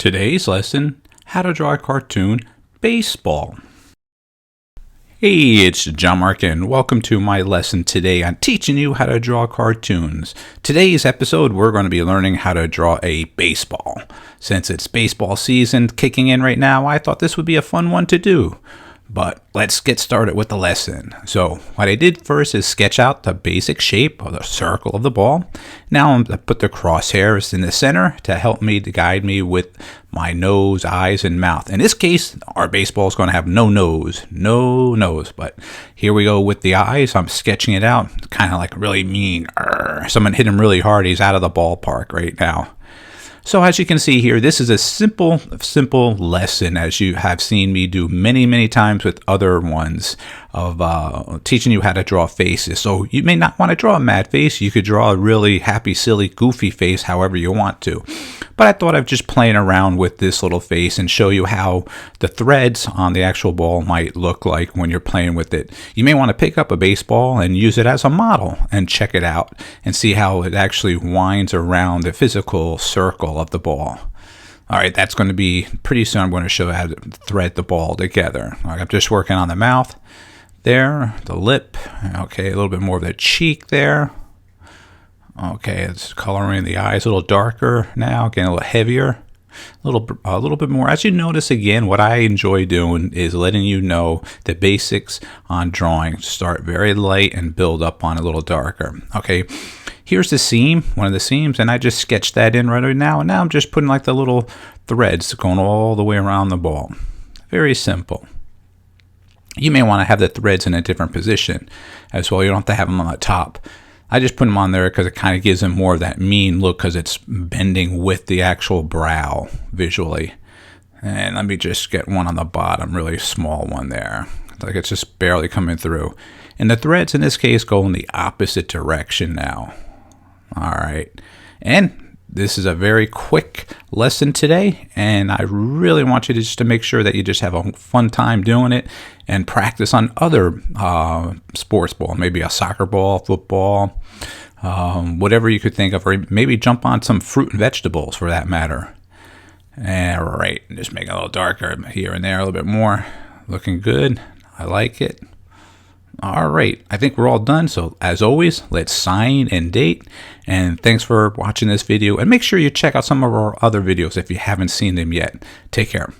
Today's lesson, how to draw a cartoon baseball. Hey, it's John-Marc and welcome to my lesson today on teaching you how to draw cartoons. Today's episode, we're going to be learning how to draw a baseball. Since it's baseball season kicking in right now, I thought this would be a fun one to do. But let's get started with the lesson. So what I did first is sketch out the basic shape of the circle of the ball. Now I'm going to put the crosshairs in the center to help me, to guide me with my nose, eyes, and mouth. In this case, our baseball is going to have no nose. But here we go with the eyes. I'm sketching it out, kind of like really mean. Someone hit him really hard. He's out of the ballpark right now. So as you can see here, this is a simple lesson, as you have seen me do many times with other ones, of teaching you how to draw faces. So you may not want to draw a mad face. You could draw a really happy, silly, goofy face however you want to. But I thought I'd just playing around with this little face and show you how the threads on the actual ball might look like when you're playing with it. You may want to pick up a baseball and use it as a model and check it out and see how it actually winds around the physical circle of the ball. All right, that's going to be pretty soon. I'm going to show you how to thread the ball together. All right, I'm just working on the mouth there, the lip. Okay, a little bit more of the cheek there. Okay, it's coloring the eyes a little darker now, getting a little heavier, a little bit more. As you notice, again, what I enjoy doing is letting you know the basics on drawing. Start very light and build up on a little darker. Okay, here's the seam, one of the seams, and I just sketched that in right now. And now I'm just putting like the little threads going all the way around the ball. Very simple. You may want to have the threads in a different position as well. You don't have to have them on the top. I just put them on there because it kind of gives them more of that mean look because it's bending with the actual brow visually. And let me just get one on the bottom, really small one there. Like it's just barely coming through. And the threads in this case go in the opposite direction now. All right. And this is a very quick lesson today, and I really want you to just to make sure that you just have a fun time doing it and practice on other sports ball, maybe a soccer ball, football, whatever you could think of, or maybe jump on some fruit and vegetables for that matter. All right, just make it a little darker here and there, a little bit more. Looking good. I like it. All right, I think we're all done. So as always, let's sign and date. And thanks for watching this video. And make sure you check out some of our other videos if you haven't seen them yet. Take care.